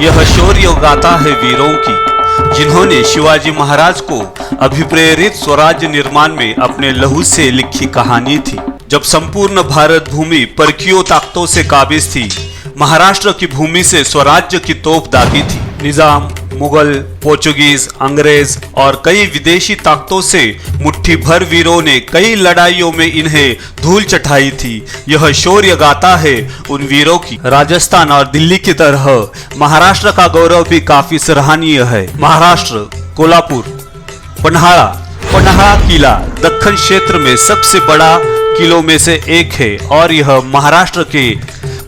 यह शौर्य गाथा है वीरों की, जिन्होंने शिवाजी महाराज को अभिप्रेरित स्वराज्य निर्माण में अपने लहू से लिखी कहानी थी। जब संपूर्ण भारत भूमि परकीय ताकतों से काबिज थी, महाराष्ट्र की भूमि से स्वराज्य की तोप दागी थी। निजाम, मुगल, पोर्चुगीज, अंग्रेज और कई विदेशी ताकतों से मुट्ठी भर वीरों ने कई लड़ाइयों में इन्हें धूल चटाई थी। यह शौर्य गाथा है उन वीरों की। राजस्थान और दिल्ली की तरह महाराष्ट्र का गौरव भी काफी सराहनीय है। महाराष्ट्र, कोल्हापुर, पन्हाळा किला दक्कन क्षेत्र में सबसे बड़ा किलों में से एक है और यह महाराष्ट्र के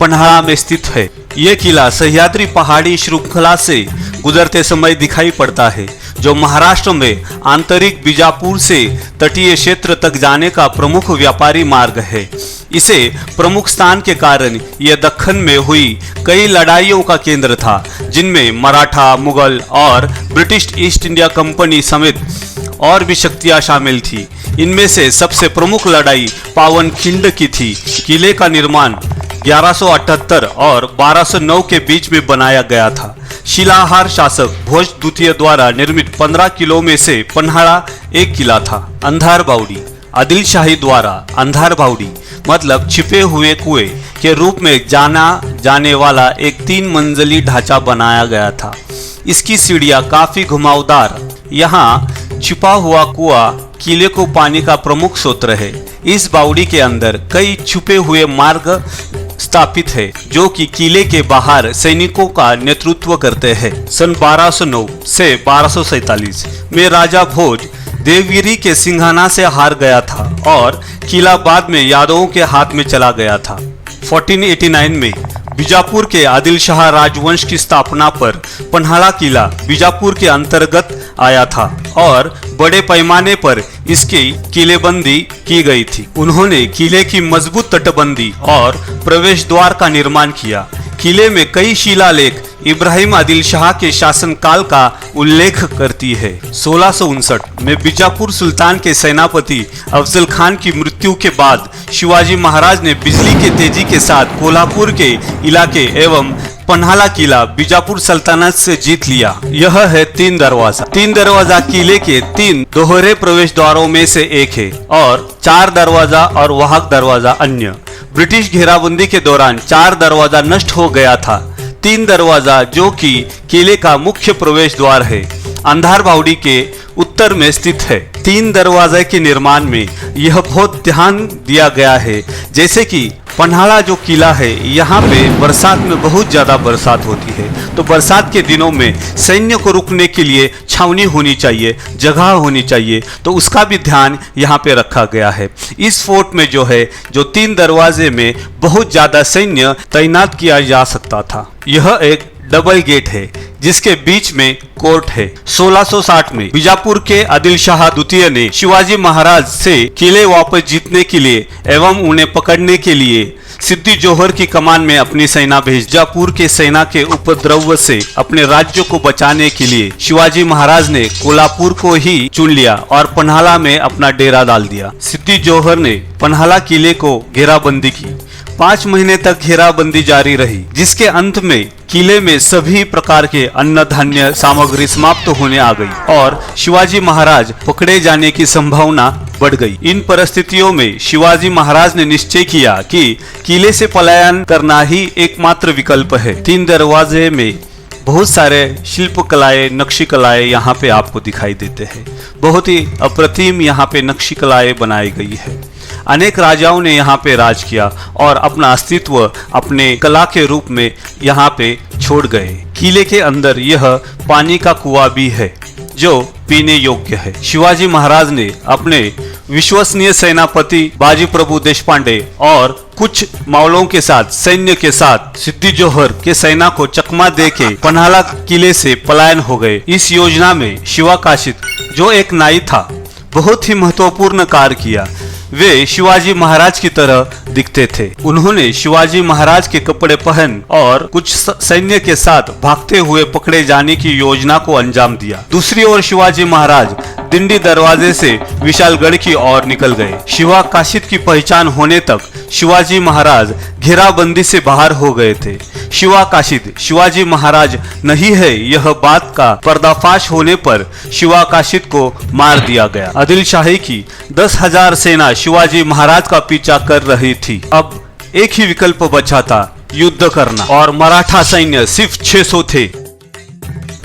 पन्हाळा में स्थित है। यह किला सह्याद्री पहाड़ी श्रृंखला से गुजरते समय दिखाई पड़ता है, जो महाराष्ट्र में आंतरिक बीजापुर से तटीय क्षेत्र तक जाने का प्रमुख व्यापारी मार्ग है। इसे प्रमुख स्थान के कारण यह दक्कन में हुई कई लड़ाइयों का केंद्र था, जिनमें मराठा, मुगल और ब्रिटिश ईस्ट इंडिया कंपनी समेत और भी शक्तियां शामिल थी। इनमें से सबसे प्रमुख लड़ाई पावनखिंड की थी। किले का निर्माण 1178 और 1209 के बीच में बनाया गया था। शिलाहार शासक भोज द्वितीय द्वारा निर्मित 15 किलों में से पन्हाळा एक किला था। अंधार बावड़ी, आदिल शाही द्वारा अंधार बावड़ी मतलब छिपे हुए कुएं के रूप में जाना जाने वाला एक 3 मंजिली ढांचा बनाया गया था। इसकी सीढ़ियां काफी घुमावदार। यहाँ छिपा हुआ कुआं किले को पानी का प्रमुख स्रोत है। इस बावड़ी के अंदर कई छुपे हुए मार्ग स्थापित है, जो कि किले के बाहर सैनिकों का नेतृत्व करते हैं। सन 1209 से 1247 में राजा भोज देवगिरी के सिंघाना से हार गया था और किला बाद में यादवों के हाथ में चला गया था। 1489 में बीजापुर के आदिल शाह राजवंश की स्थापना पर पन्हाळा किला बीजापुर के अंतर्गत आया था और बड़े पैमाने पर इसकी किलेबंदी की गई थी। उन्होंने किले की मजबूत तटबंदी और प्रवेश द्वार का निर्माण किया। किले में कई शिलालेख इब्राहिम आदिल शाह के शासनकाल का उल्लेख करती है। 1659 में बीजापुर सुल्तान के सेनापति अफजल खान की मृत्यु के बाद शिवाजी महाराज ने बिजली के तेजी के साथ कोल्हापुर के इलाके एवं पन्हाळा किला बीजापुर सल्तनत से जीत लिया। यह है 3 दरवाजा। 3 दरवाजा किले के 3 दोहरे प्रवेश द्वारों में से एक है और 4 दरवाजा और वाहक दरवाजा अन्य। ब्रिटिश घेराबंदी के दौरान 4 दरवाजा नष्ट हो गया था। 3 दरवाजा जो कि किले का मुख्य प्रवेश द्वार है, अंधार बावड़ी के उत्तर में स्थित है। 3 दरवाजे के निर्माण में यह बहुत ध्यान दिया गया है, जैसे कि पन्हाळा जो किला है, यहाँ पे बरसात में बहुत ज्यादा बरसात होती है, तो बरसात के दिनों में सैन्य को रुकने के लिए छावनी होनी चाहिए, जगह होनी चाहिए, तो उसका भी ध्यान यहाँ पे रखा गया है। इस फोर्ट में जो है, जो 3 दरवाजे में बहुत ज्यादा सैन्य तैनात किया जा सकता था। यह एक डबल गेट है जिसके बीच में कोर्ट है। 1660 में बीजापुर के आदिल शाह द्वितीय ने शिवाजी महाराज से किले वापस जीतने के लिए एवं उन्हें पकड़ने के लिए सिद्दी जोहर की कमान में अपनी सेना भेज। बीजापुर के सेना के उपद्रव से अपने राज्य को बचाने के लिए शिवाजी महाराज ने कोल्हापुर को ही चुन लिया और पन्हाळा में अपना डेरा डाल दिया। सिद्दी जोहर ने पन्हाळा किले को घेराबंदी की। 5 महीने तक घेराबंदी जारी रही, जिसके अंत में किले में सभी प्रकार के अन्न धान्य सामग्री समाप्त होने आ गई और शिवाजी महाराज पकड़े जाने की संभावना बढ़ गई। इन परिस्थितियों में शिवाजी महाराज ने निश्चय किया कि किले से पलायन करना ही एकमात्र विकल्प है। 3 दरवाजे में बहुत सारे शिल्पकलाएं, नक्शी कलाएं यहाँ पे आपको दिखाई देते हैं। बहुत ही अप्रतिम यहाँ पे नक्शी कलाएं बनाई गई है। अनेक राजाओं ने यहाँ पे राज किया और अपना अस्तित्व अपने कला के रूप में यहाँ पे छोड़ गए। किले के अंदर यह पानी का कुआं भी है जो पीने योग्य है। शिवाजी महाराज ने अपने विश्वसनीय सेनापति बाजी प्रभु देशपांडे और कुछ मावलों के साथ सैन्य के साथ सिद्दी जोहर के सेना को चकमा देके पन्हाळा किले से पलायन हो गए। इस योजना में शिवा काशिद जो एक नाई था, बहुत ही महत्वपूर्ण कार्य किया। वे शिवाजी महाराज की तरह दिखते थे। उन्होंने शिवाजी महाराज के कपड़े पहन और कुछ सैन्य के साथ भागते हुए पकड़े जाने की योजना को अंजाम दिया। दूसरी ओर शिवाजी महाराज दिंडी दरवाजे से विशालगढ़ की ओर निकल गए। शिवा काशिद की पहचान होने तक शिवाजी महाराज घेराबंदी से बाहर हो गए थे। शिवाकाशित शिवाजी महाराज नहीं है, यह बात का पर्दाफाश होने पर शिवाकाशित को मार दिया गया। आदिल शाही की 10,000 सेना शिवाजी महाराज का पीछा कर रही थी। अब एक ही विकल्प बचा था, युद्ध करना, और मराठा सैन्य सिर्फ 600 थे।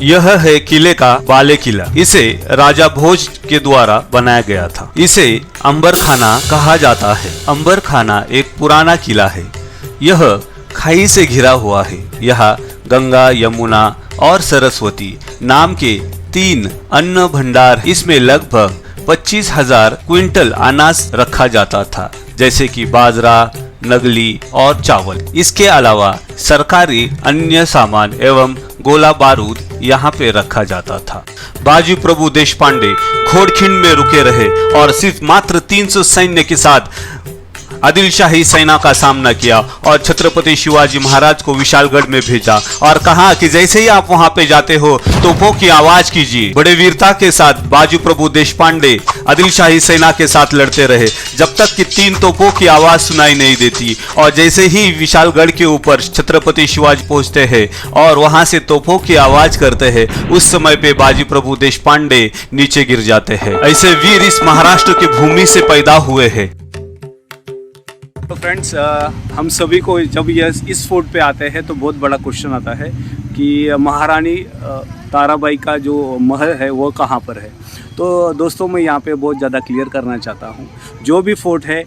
यह है किले का बाले किला। इसे राजा भोज के द्वारा बनाया गया था। इसे अंबर खाना कहा जाता है। अंबर खाना एक पुराना किला है। यह खाई से घिरा हुआ है। यहाँ गंगा, यमुना और सरस्वती नाम के 3 अन्न भंडार। इसमें लगभग 25,000 क्विंटल अनाज रखा जाता था, जैसे कि बाजरा, नगली और चावल। इसके अलावा सरकारी अन्य सामान एवं गोला बारूद यहाँ पे रखा जाता था। बाजी प्रभु देशपांडे घोड़खिंड में रुके रहे और सिर्फ मात्र 300 सैन्य के साथ आदिल शाही सेना का सामना किया और छत्रपति शिवाजी महाराज को विशालगढ़ में भेजा और कहा कि जैसे ही आप वहां पे जाते हो तोपों की आवाज कीजिए। बड़े वीरता के साथ बाजू प्रभु देशपांडे आदिल शाही सेना के साथ लड़ते रहे जब तक कि 3 तोपों की आवाज सुनाई नहीं देती। और जैसे ही विशालगढ़ के ऊपर छत्रपति शिवाजी पहुंचते हैं और वहां से तोपों की आवाज करते हैं, उस समय पे बाजी प्रभु देशपांडे नीचे गिर जाते हैं। ऐसे वीर इस महाराष्ट्र की भूमि से पैदा हुए हैं। तो फ्रेंड्स, हम सभी को जब इस फोर्ट पे आते हैं तो बहुत बड़ा क्वेश्चन आता है कि महारानी ताराबाई का जो महल है वो कहाँ पर है। तो दोस्तों, मैं यहाँ पे बहुत ज़्यादा क्लियर करना चाहता हूँ। जो भी फोर्ट है,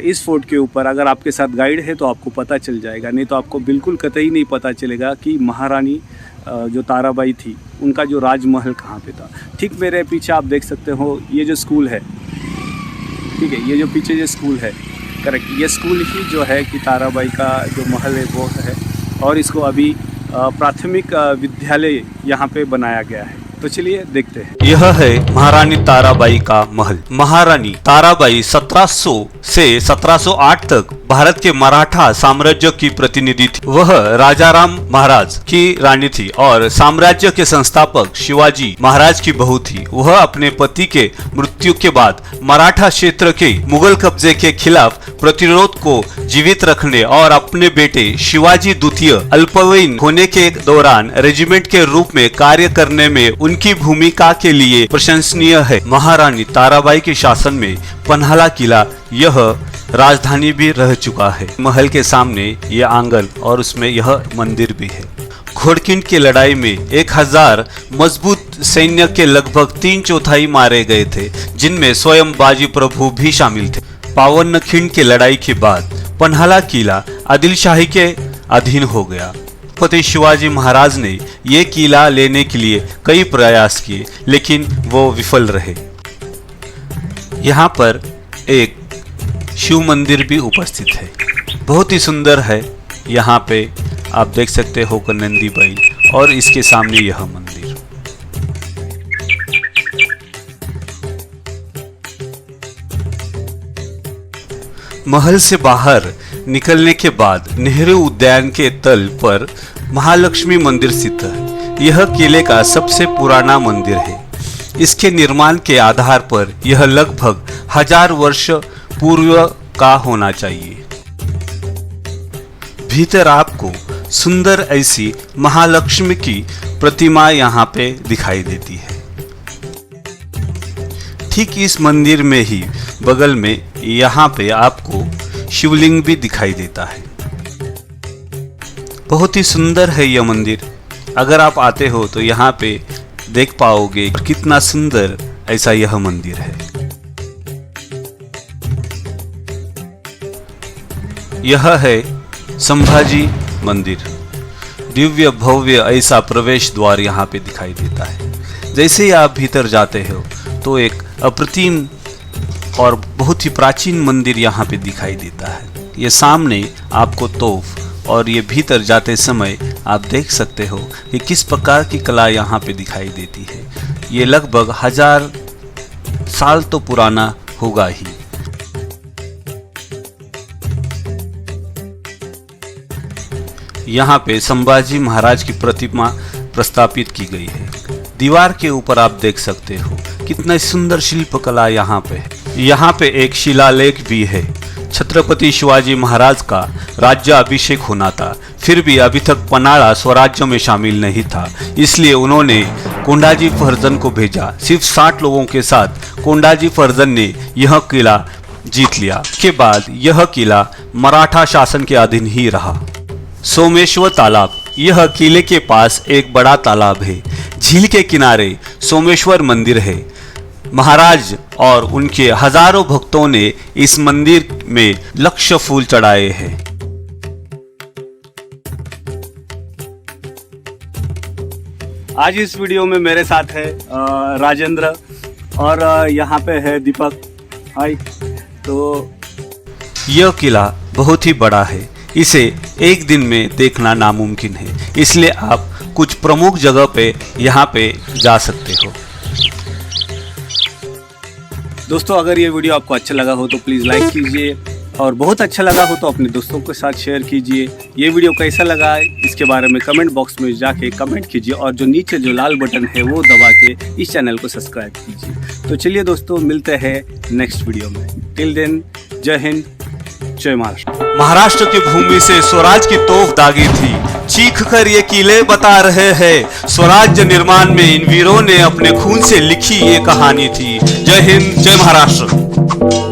इस फोर्ट के ऊपर अगर आपके साथ गाइड है तो आपको पता चल जाएगा, नहीं तो आपको बिल्कुल कतई नहीं पता चलेगा कि महारानी जो ताराबाई थी उनका जो राजमहल कहाँ पे था। ठीक मेरे पीछे आप देख सकते हो, ये जो स्कूल है, ठीक है, ये जो पीछे जो स्कूल है, करेक्ट, ये स्कूल ही जो है कि ताराबाई का जो महल है वो है। और इसको अभी प्राथमिक विद्यालय यहाँ पे बनाया गया है। तो चलिए देखते हैं। यह है महारानी ताराबाई का महल। महारानी ताराबाई 1700 से 1708 तक भारत के मराठा साम्राज्य की प्रतिनिधि थी। वह राजाराम महाराज की रानी थी और साम्राज्य के संस्थापक शिवाजी महाराज की बहू थी। वह अपने पति के मृत्यु के बाद मराठा क्षेत्र के मुगल कब्जे के खिलाफ प्रतिरोध को जीवित रखने और अपने बेटे शिवाजी द्वितीय अल्पवयीन होने के दौरान रेजिमेंट के रूप में कार्य करने में उनकी भूमिका के लिए प्रशंसनीय है। महारानी ताराबाई के शासन में पन्हाला किला यह राजधानी भी रह चुका है। महल के सामने यह आंगन और उसमें यह मंदिर भी है। घोड़खिंड की लड़ाई में 1000 मजबूत सैन्य के लगभग 3/4 मारे गए थे, जिनमें स्वयं बाजी प्रभु भी शामिल थे। पावनखिंड की लड़ाई के बाद पन्हाला किला आदिल शाही के अधीन हो गया। छत्रपति शिवाजी महाराज ने ये किला लेने के लिए कई प्रयास किए, लेकिन वो विफल रहे। यहाँ पर एक शिव मंदिर भी उपस्थित है, बहुत ही सुंदर है। यहाँ पे आप देख सकते हो नंदी बैल और इसके सामने यह मंदिर। महल से बाहर निकलने के बाद नेहरू उद्यान के तल पर महालक्ष्मी मंदिर स्थित है। यह किले का सबसे पुराना मंदिर है। इसके निर्माण के आधार पर यह लगभग 1000 वर्ष पूर्व का होना चाहिए। भीतर आपको सुंदर ऐसी महालक्ष्मी की प्रतिमा यहाँ पे दिखाई देती है। ठीक इस मंदिर में ही बगल में यहाँ पे आपको शिवलिंग भी दिखाई देता है। बहुत ही सुंदर है यह मंदिर। अगर आप आते हो तो यहाँ पे देख पाओगे कितना सुंदर ऐसा यह मंदिर है। यह है संभाजी मंदिर। दिव्य भव्य ऐसा प्रवेश द्वार यहाँ पे दिखाई देता है। जैसे ही आप भीतर जाते हो तो एक अप्रतिम और बहुत ही प्राचीन मंदिर यहाँ पे दिखाई देता है। ये सामने आपको तोफ और ये भीतर जाते समय आप देख सकते हो कि किस प्रकार की कला यहाँ पे दिखाई देती है। ये लगभग 1000 साल तो पुराना होगा ही। यहाँ पे संभाजी महाराज की प्रतिमा प्रस्थापित की गई है। दीवार के ऊपर आप देख सकते हो कितना सुंदर शिल्पकला यहाँ पे है। यहाँ पे एक शिलालेख भी है छत्रपति शिवाजी महाराज का राज्याभिषेक होना था, फिर भी अभी तक पन्हाड़ा स्वराज्य में शामिल नहीं था। इसलिए उन्होंने कोंडाजी फर्जन को भेजा। सिर्फ 60 लोगों के साथ कोंडाजी फर्जन ने यह किला जीत लिया। के बाद यह किला मराठा शासन के अधीन ही रहा। सोमेश्वर तालाब, यह किले के पास एक बड़ा तालाब है। झील के किनारे सोमेश्वर मंदिर है। महाराज और उनके हजारों भक्तों ने इस मंदिर में लक्ष फूल चढ़ाए हैं। आज इस वीडियो में मेरे साथ है राजेंद्र और यहाँ पे है दीपक। हाय। तो यह किला बहुत ही बड़ा है। इसे एक दिन में देखना नामुमकिन है, इसलिए आप कुछ प्रमुख जगह पे यहाँ पे जा सकते हो। दोस्तों, अगर ये वीडियो आपको अच्छा लगा हो तो प्लीज़ लाइक कीजिए, और बहुत अच्छा लगा हो तो अपने दोस्तों के साथ शेयर कीजिए। ये वीडियो कैसा लगा इसके बारे में कमेंट बॉक्स में जाके कमेंट कीजिए, और जो नीचे जो लाल बटन है वो दबा के इस चैनल को सब्सक्राइब कीजिए। तो चलिए दोस्तों, मिलते हैं नेक्स्ट वीडियो में। टिल देन, जय हिंद, जय महाराष्ट्र। महाराष्ट्र की भूमि से स्वराज की तोफ दागी थी। चीख कर ये किले बता रहे हैं, स्वराज्य निर्माण में इन वीरों ने अपने खून से लिखी ये कहानी थी। जय हिंद, जय महाराष्ट्र।